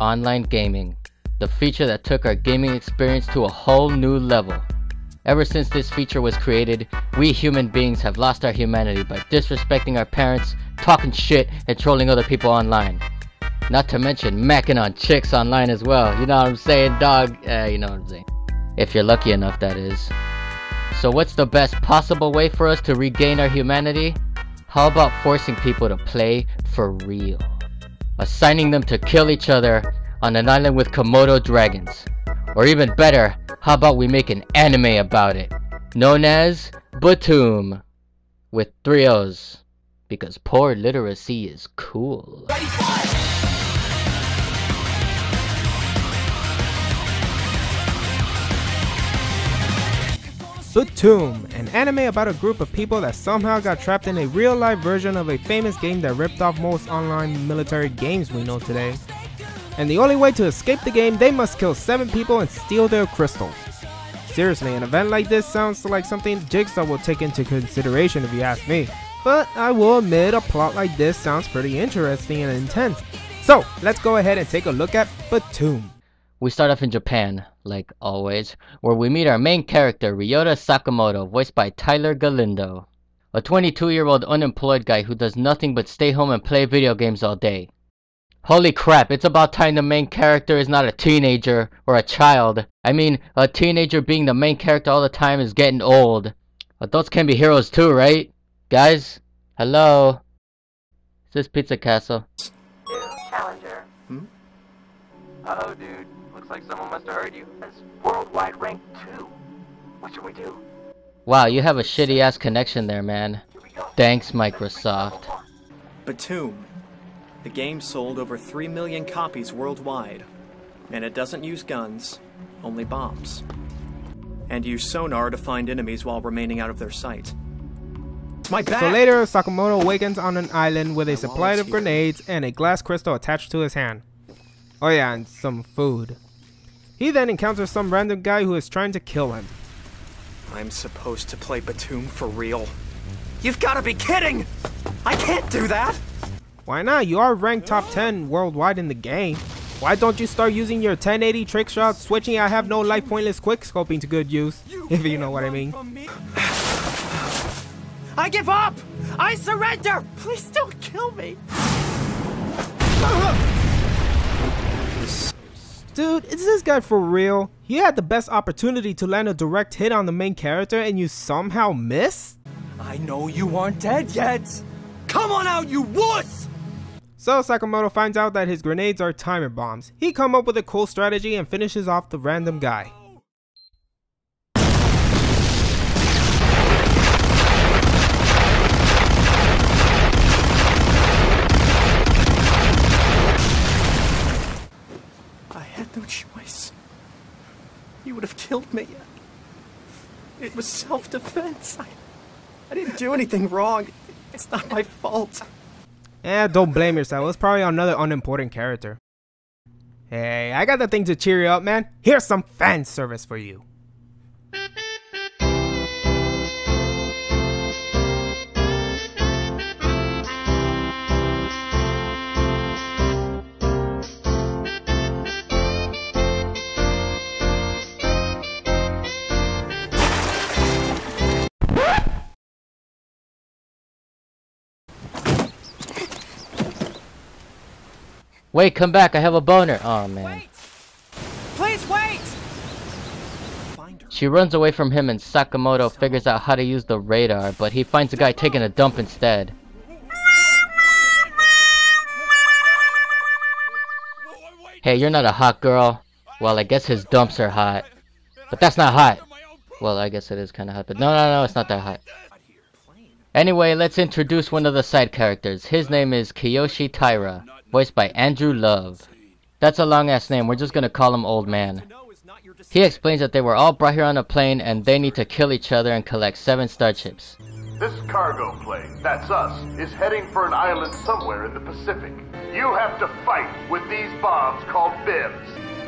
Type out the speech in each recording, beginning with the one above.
online gaming, the feature that took our gaming experience to a whole new level. Ever since this feature was created, we human beings have lost our humanity by disrespecting our parents, talking shit, and trolling other people online. Not to mention macking on chicks online as well. You know what I'm saying, dog? You know what I'm saying. If you're lucky enough, that is. So what's the best possible way for us to regain our humanity? How about forcing people to play for real? Assigning them to kill each other on an island with Komodo dragons. Or even better, how about we make an anime about it, known as Btooom, with 3 O's, because poor literacy is cool. Btooom, an anime about a group of people that somehow got trapped in a real-life version of a famous game that ripped off most online military games we know today. And the only way to escape the game, they must kill 7 people and steal their crystals. Seriously, an event like this sounds like something Jigsaw will take into consideration if you ask me. But I will admit, a plot like this sounds pretty interesting and intense. So, let's go ahead and take a look at Btooom. We start off in Japan, like always, where we meet our main character, Ryota Sakamoto, voiced by Tyler Galindo. A 22-year-old unemployed guy who does nothing but stay home and play video games all day. Holy crap, it's about time the main character is not a teenager or a child. I mean, a teenager being the main character all the time is getting old. Adults can be heroes too, right? Guys? Hello? Is this Pizza Castle? Challenger. Oh, dude. Looks like someone must have heard you. That's worldwide rank 2. What should we do? Wow, you have a shitty ass connection there, man. Thanks, Microsoft. Btooom. The game sold over 3 million copies worldwide. And it doesn't use guns, only bombs. And use sonar to find enemies while remaining out of their sight. My back! So later, Sakamoto awakens on an island with a supply of grenades and a glass crystal attached to his hand. Oh yeah, and some food. He then encounters some random guy who is trying to kill him. I'm supposed to play Btooom for real? You've got to be kidding! I can't do that! Why not? You are ranked top 10 worldwide in the game. Why don't you start using your 1080 trick shot, switching I have no life pointless quick scoping to good use, if you know what I mean. I give up! I surrender! Please don't kill me! Dude, is this guy for real? He had the best opportunity to land a direct hit on the main character and you somehow missed? I know you aren't dead yet! Come on out, you wuss! So Sakamoto finds out that his grenades are timer bombs. He comes up with a cool strategy and finishes off the random guy. I had no choice. He would have killed me. It was self-defense. I didn't do anything wrong. It's not my fault. Don't blame yourself. It's probably another unimportant character. Hey, I got the thing to cheer you up, man. Here's some fan service for you. Wait, come back, I have a boner. Oh man. Wait! Please wait! She runs away from him and Sakamoto figures out how to use the radar, but he finds a guy taking a dump instead. Hey, you're not a hot girl. Well, I guess his dumps are hot. But that's not hot. Well, I guess it is kind of hot, but no, it's not that hot. Anyway, let's introduce one of the side characters. His name is Kiyoshi Taira, voiced by Andrew Love. That's a long ass name, we're just gonna call him Old Man. He explains that they were all brought here on a plane and they need to kill each other and collect 7 star chips. This cargo plane, that's us, is heading for an island somewhere in the Pacific. You have to fight with these bombs called bibs.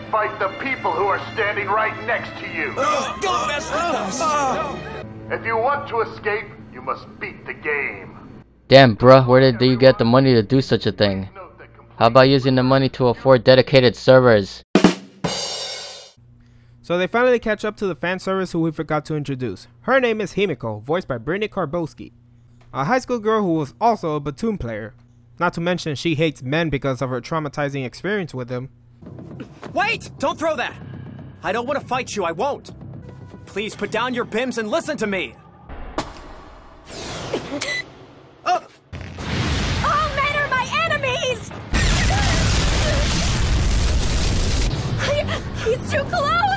Fight the people who are standing right next to you. Don't mess with us! If you want to escape, you must beat the game. Damn bruh, where did you get the money to do such a thing? How about using the money to afford dedicated servers? So they finally catch up to the fan service who we forgot to introduce. Her name is Himiko, voiced by Brittany Karbowski, a high school girl who was also a Btooom player. Not to mention she hates men because of her traumatizing experience with them. Wait! Don't throw that! I don't want to fight you, I won't! Please put down your bims and listen to me! All men are my enemies! He's too close!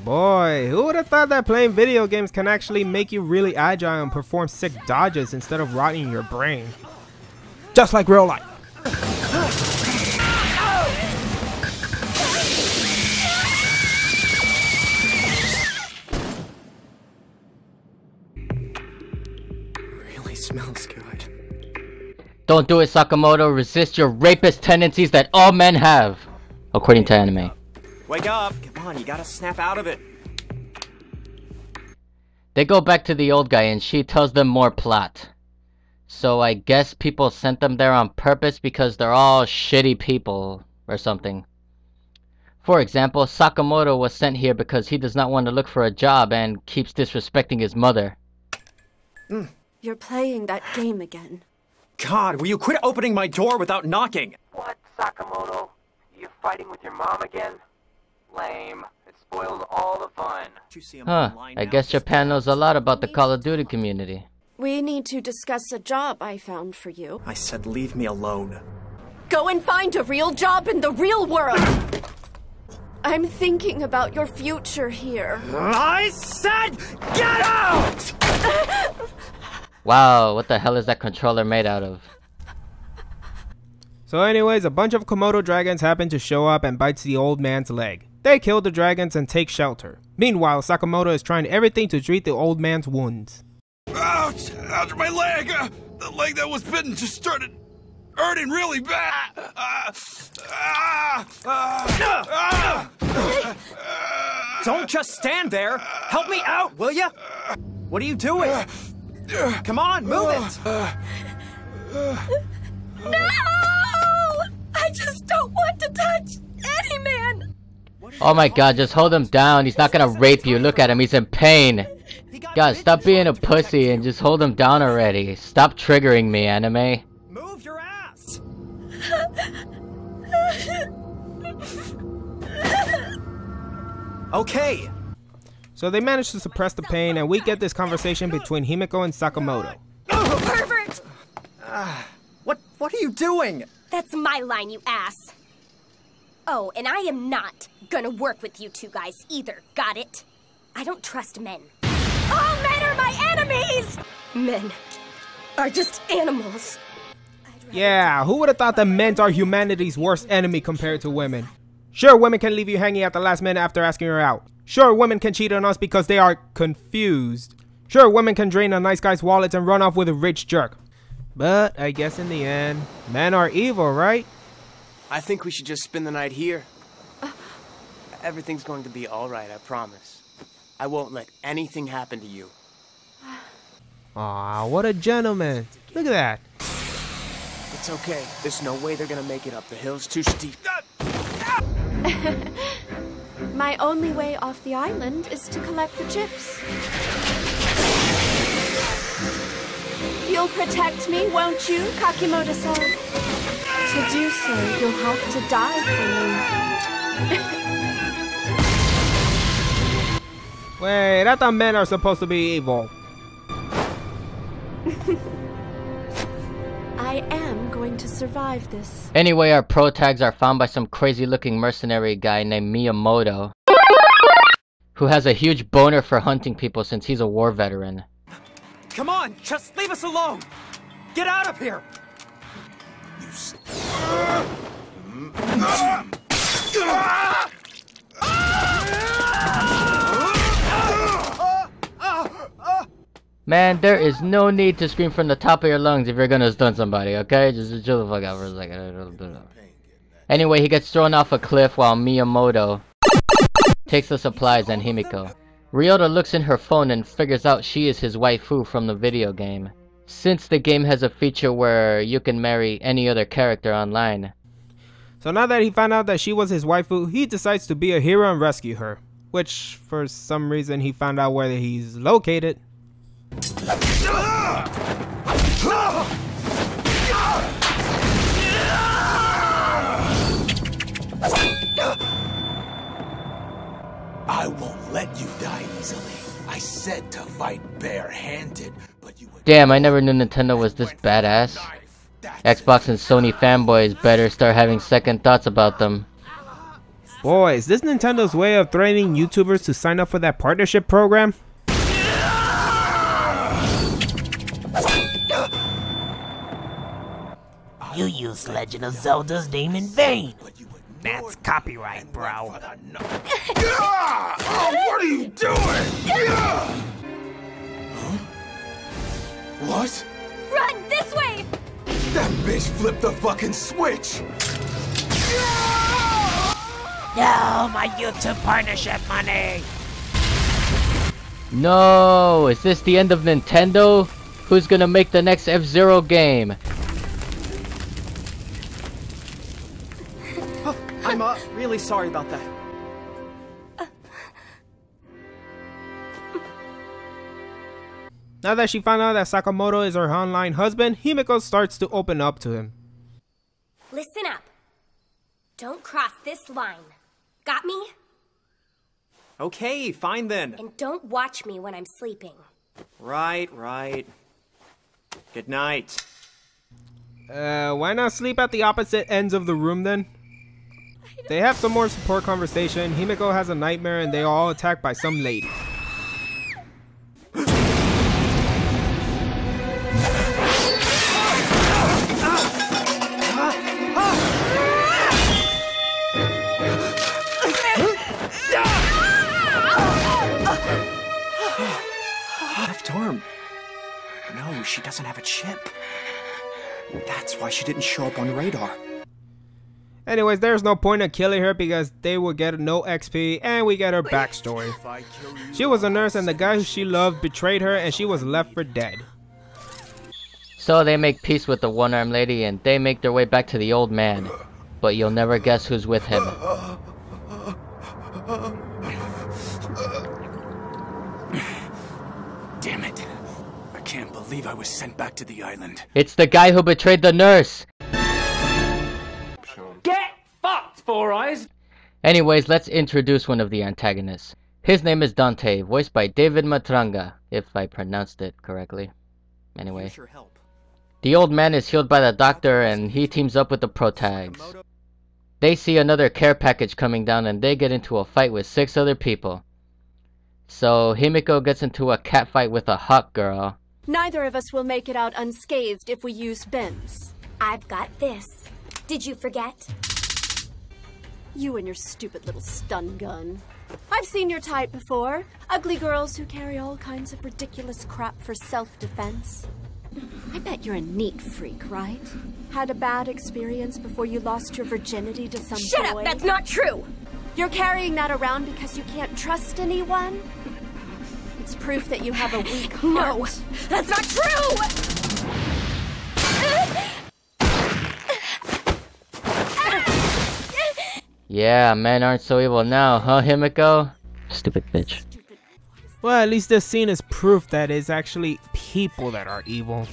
Boy, who would have thought that playing video games can actually make you really agile and perform sick dodges instead of rotting your brain? Just like real life. Really smells good. Don't do it, Sakamoto. Resist your rapist tendencies that all men have, according to anime. Wake up! Come on, you gotta snap out of it. They go back to the old guy and she tells them more plot. So I guess people sent them there on purpose because they're all shitty people or something. For example, Sakamoto was sent here because he does not want to look for a job and keeps disrespecting his mother. You're playing that game again. God, will you quit opening my door without knocking? What, Sakamoto? You fighting with your mom again? Lame. It spoils all the fun. I guess Japan knows a lot about the Call of Duty community. We need to discuss a job I found for you. I said leave me alone. Go and find a real job in the real world! I'm thinking about your future here. I said get out! Wow, what the hell is that controller made out of? So anyways, a bunch of Komodo dragons happen to show up and bites the old man's leg. They kill the dragons and take shelter. Meanwhile, Sakamoto is trying everything to treat the old man's wounds. Ouch! Ouch, my leg! The leg that was bitten just started hurting really bad! Don't just stand there! Help me out, will ya? What are you doing? Come on, move it! No! I just don't want to touch any man! Oh my god, just hold him down. He's not gonna rape you. Look at him, he's in pain. God, stop being a pussy and just hold him down already. Stop triggering me, anime. Move your ass! Okay. So they manage to suppress the pain and we get this conversation between Himiko and Sakamoto. Pervert! What are you doing? That's my line, you ass. Oh, and I am not gonna work with you two guys either, got it? I don't trust men. All men are my enemies! Men are just animals. Yeah, who would have thought that men are humanity's worst enemy compared to women? Sure, women can leave you hanging at the last minute after asking her out. Sure, women can cheat on us because they are confused. Sure, women can drain a nice guy's wallet and run off with a rich jerk. But I guess in the end, men are evil, right? I think we should just spend the night here. Everything's going to be alright, I promise. I won't let anything happen to you. Aw, what a gentleman. Look at that. It's okay. There's no way they're gonna make it up. The hill's too steep. My only way off the island is to collect the chips. You'll protect me, won't you, Kakimoto-san? To do so, you'll have to die for me. Wait, I thought men are supposed to be evil. I am going to survive this. Anyway, our pro tags are found by some crazy looking mercenary guy named Miyamoto, who has a huge boner for hunting people since he's a war veteran. Come on, just leave us alone! Get out of here! Man, there is no need to scream from the top of your lungs if you're gonna stun somebody, okay? Just chill the fuck out for a second. Anyway, he gets thrown off a cliff while Miyamoto takes the supplies and Himiko. Ryota looks in her phone and figures out she is his waifu from the video game, since the game has a feature where you can marry any other character online. So now that he found out that she was his waifu, he decides to be a hero and rescue her. Which, for some reason, he found out where he's located. I won't let you die easily. I said to fight bare-handed, but you would... Damn, I never knew Nintendo was this badass. Xbox and Sony fanboys better start having second thoughts about them. Boy, is this Nintendo's way of threatening YouTubers to sign up for that partnership program? You used Legend of Zelda's name in vain. That's copyright, bro. Oh, what are you doing? Huh? What? Run this way! That bitch flipped the fucking switch! No, my YouTube partnership money! No, is this the end of Nintendo? Who's gonna make the next F-Zero game? Oh, I'm really sorry about that. Now that she found out that Sakamoto is her online husband, Himiko starts to open up to him. Listen up. Don't cross this line. Got me? Okay, fine then. And don't watch me when I'm sleeping. Right. Good night. Why not sleep at the opposite ends of the room then? They have some more support conversation. Himiko has a nightmare and they are all attacked by some lady. Btooom. No, she doesn't have a chip. That's why she didn't show up on radar. Anyways, there's no point in killing her because they will get no XP and we get her backstory. She was a nurse and the guy who she loved betrayed her and she was left for dead. So they make peace with the one-armed lady and they make their way back to the old man. But you'll never guess who's with him. Damn it. I can't believe I was sent back to the island. It's the guy who betrayed the nurse! Get fucked, Four Eyes! Anyways, let's introduce one of the antagonists. His name is Dante, voiced by David Matranga, if I pronounced it correctly. Anyway. The old man is healed by the doctor and he teams up with the protags. They see another care package coming down and they get into a fight with 6 other people. So Himiko gets into a cat fight with a hot girl. Neither of us will make it out unscathed if we use BIMs. I've got this. Did you forget? You and your stupid little stun gun. I've seen your type before. Ugly girls who carry all kinds of ridiculous crap for self-defense. I bet you're a neat freak, right? Had a bad experience before you lost your virginity to some boy? Shut up! That's not true! You're carrying that around because you can't trust anyone? It's proof that you have a weak heart. No! That's not true! Yeah, men aren't so evil now, huh, Himiko? Stupid bitch. Well, at least this scene is proof that it's actually people that are evil,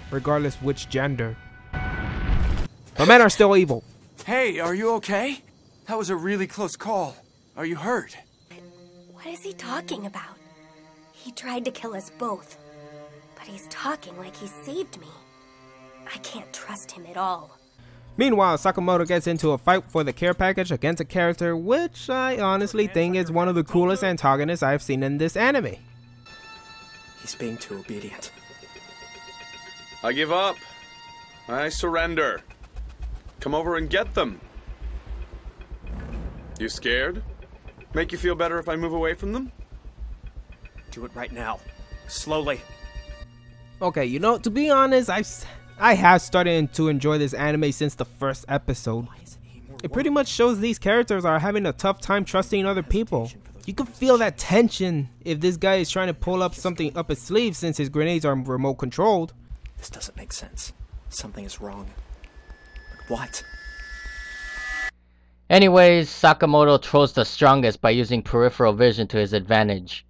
regardless which gender. But men are still evil. Hey, are you okay? That was a really close call. Are you hurt? What is he talking about? He tried to kill us both, but he's talking like he saved me. I can't trust him at all. Meanwhile, Sakamoto gets into a fight for the care package against a character which I honestly think is one of the coolest antagonists I've seen in this anime. He's being too obedient. I give up. I surrender. Come over and get them. You scared? Make you feel better if I move away from them? Do it right now. Slowly. Okay, you know, to be honest, I have started to enjoy this anime since the first episode. It pretty much shows these characters are having a tough time trusting other people. You can feel that tension if this guy is trying to pull up something up his sleeve since his grenades are remote controlled. This doesn't make sense. Something is wrong. But what? Anyways, Sakamoto trolls the strongest by using peripheral vision to his advantage.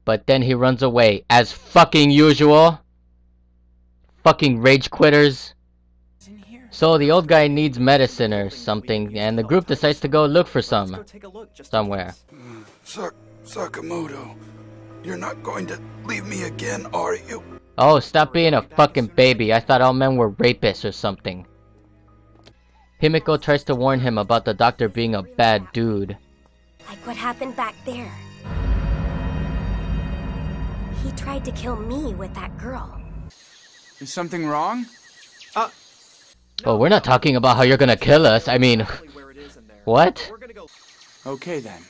But then he runs away, as fucking usual. Fucking rage quitters. So the old guy needs medicine or something, and the group decides to go look for some. Somewhere. Sakamoto, you're not going to leave me again, are you? Oh, stop being a fucking baby. I thought all men were rapists or something. Himiko tries to warn him about the doctor being a bad dude. Like what happened back there. He tried to kill me with that girl. Is something wrong? Oh, we're not talking about how you're gonna kill us. I mean, what? Okay then.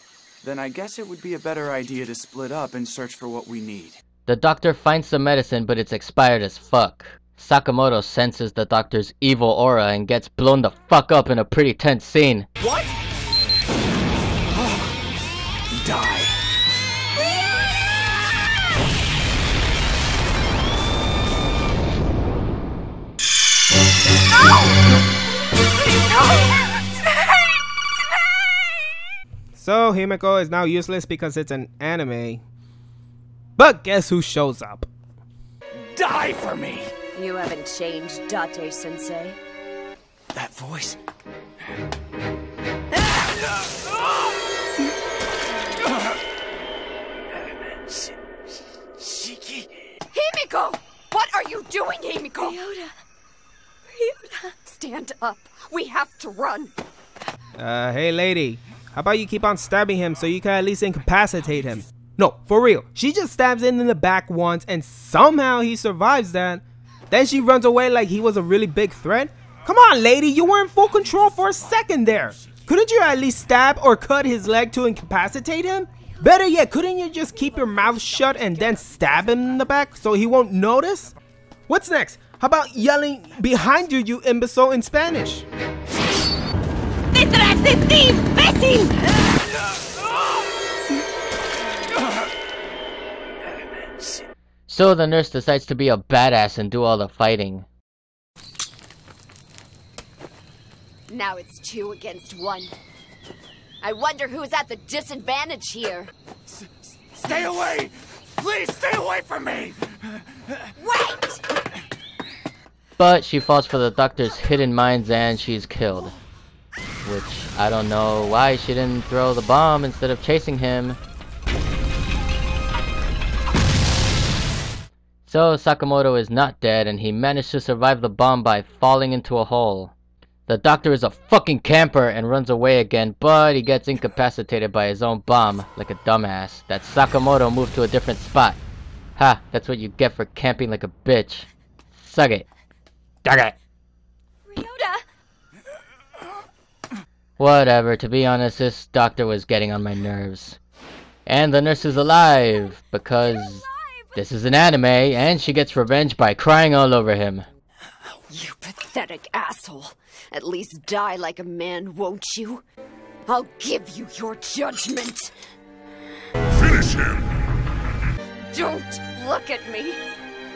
Then I guess it would be a better idea to split up and search for what we need. The doctor finds the medicine, but it's expired as fuck. Sakamoto senses the doctor's evil aura and gets blown the fuck up in a pretty tense scene. What? Die. So Himiko is now useless because it's an anime. But guess who shows up? Die for me! You haven't changed, Date-sensei. That voice. Himiko! What are you doing, Himiko? Ryota. Stand up. We have to run. Hey lady. How about you keep on stabbing him so you can at least incapacitate him? No, for real. She just stabs him in the back once and somehow he survives that. Then she runs away like he was a really big threat. Come on, lady. You were in full control for a second there. Couldn't you at least stab or cut his leg to incapacitate him? Better yet, couldn't you just keep your mouth shut and then stab him in the back so he won't notice? What's next? How about yelling behind you, you imbecile, in Spanish? ¡Detrás de ti, imbécil! So the nurse decides to be a badass and do all the fighting. Now it's 2 against 1. I wonder who's at the disadvantage here. Stay away! Please stay away from me! Wait! But she falls for the doctor's hidden mines and she's killed. Which, I don't know why she didn't throw the bomb instead of chasing him. So Sakamoto is not dead and he managed to survive the bomb by falling into a hole. The doctor is a fucking camper and runs away again, but he gets incapacitated by his own bomb like a dumbass. That Sakamoto moved to a different spot. Ha, that's what you get for camping like a bitch. Suck it. Dug it. Ryota! Whatever, to be honest, this doctor was getting on my nerves. And the nurse is alive, because this is an anime, and she gets revenge by crying all over him. You pathetic asshole. At least die like a man, won't you? I'll give you your judgment. Finish him! Don't look at me.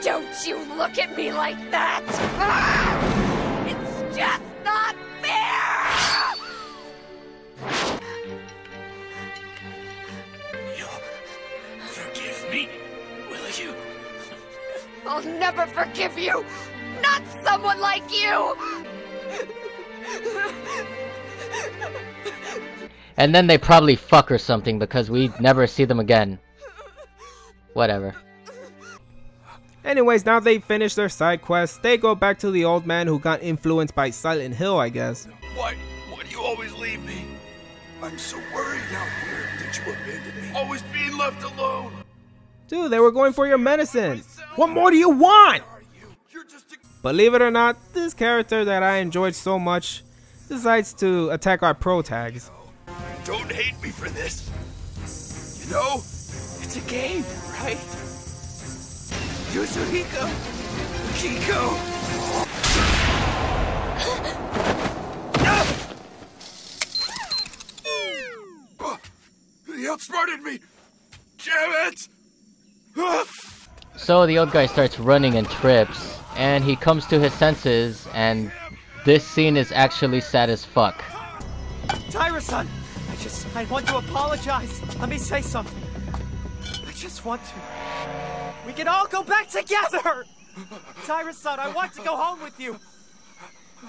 Don't you look at me like that. Ah! It's just not fair! You'll forgive me, will you? I'll never forgive you. Not someone like you. And then they probably fuck or something because we never see them again. Whatever. Anyways, now they finish their side quest, they go back to the old man who got influenced by Silent Hill, I guess. Why do you always leave me? I'm so worried out here that you abandoned me. Always being left alone. Dude, they were going for your medicine. What more do you want? Believe it or not, this character that I enjoyed so much decides to attack our pro tags. Don't hate me for this. You know, it's a game, right? Yasuhiko, Kiko. The outsmarted me! Damn it! So the old guy starts running and trips, and he comes to his senses, and this scene is actually sad as fuck. Tyra-san! I want to apologize. Let me say something. I just want to. We can all go back together! Tyra-san, I want to go home with you.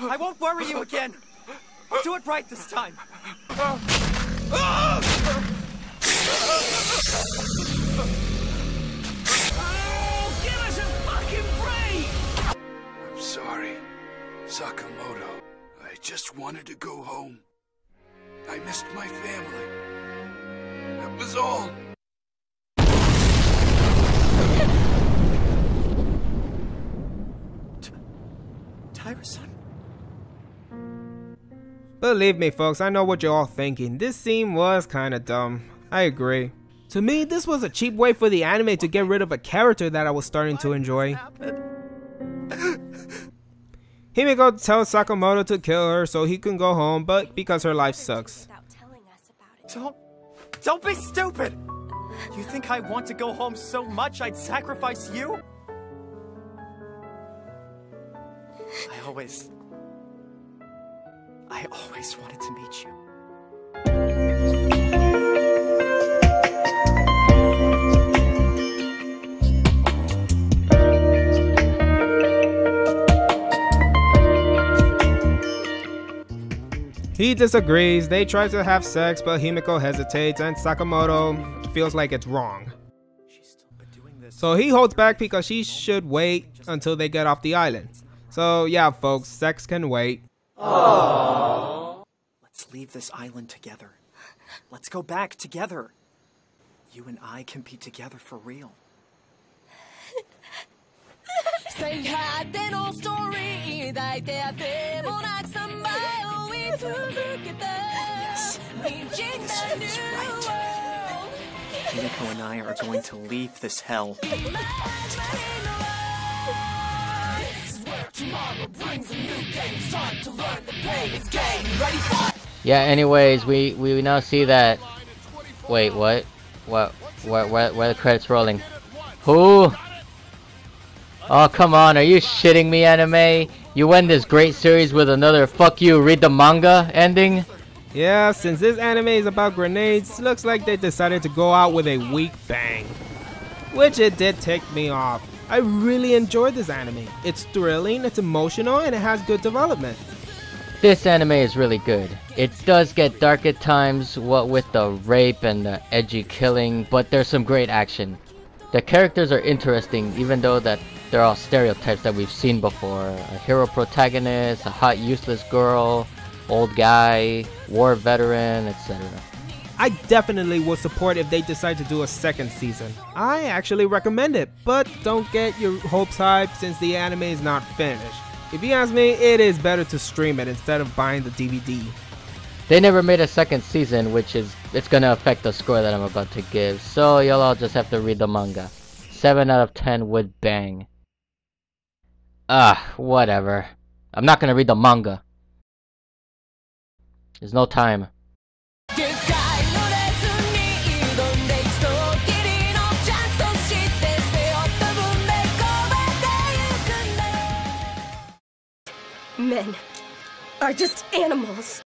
I won't worry you again. I'll do it right this time. Give us a fucking break! I'm sorry, Sakamoto. I just wanted to go home. I missed my family. That was all. Tyra-san? Believe me folks, I know what you're all thinking. This scene was kinda dumb. I agree. To me, this was a cheap way for the anime to get rid of a character that I was starting to enjoy. Himiko tells Sakamoto to kill her so he can go home, but because her life sucks. Don't be stupid! You think I want to go home so much I'd sacrifice you? I always wanted to meet you. He disagrees, they try to have sex, but Himiko hesitates and Sakamoto feels like it's wrong. So he holds back because she should wait until they get off the island. So yeah folks, sex can wait. Aww. Let's leave this island together. Let's go back together. You and I can be together for real. Yes, this feels right. Himiko and I are going to leave this hell. Yeah, anyways, we now see that... Wait, what? Where the credits rolling? Who? Oh, come on, are you shitting me, anime? You end this great series with another fuck you, read the manga ending? Yeah, since this anime is about grenades, looks like they decided to go out with a weak bang. Which it did tick me off. I really enjoyed this anime. It's thrilling, it's emotional, and it has good development. This anime is really good. It does get dark at times, what with the rape and the edgy killing, but there's some great action. The characters are interesting, even though that they're all stereotypes that we've seen before. A hero protagonist, a hot useless girl, old guy, war veteran, etc. I definitely would support if they decide to do a second season. I actually recommend it, but don't get your hopes hyped since the anime is not finished. If you ask me, it is better to stream it instead of buying the DVD. They never made a second season, which is, it's gonna affect the score that I'm about to give, so y'all all just have to read the manga. 7 out of 10 would bang. Whatever. I'm not gonna read the manga. There's no time. Men are just animals.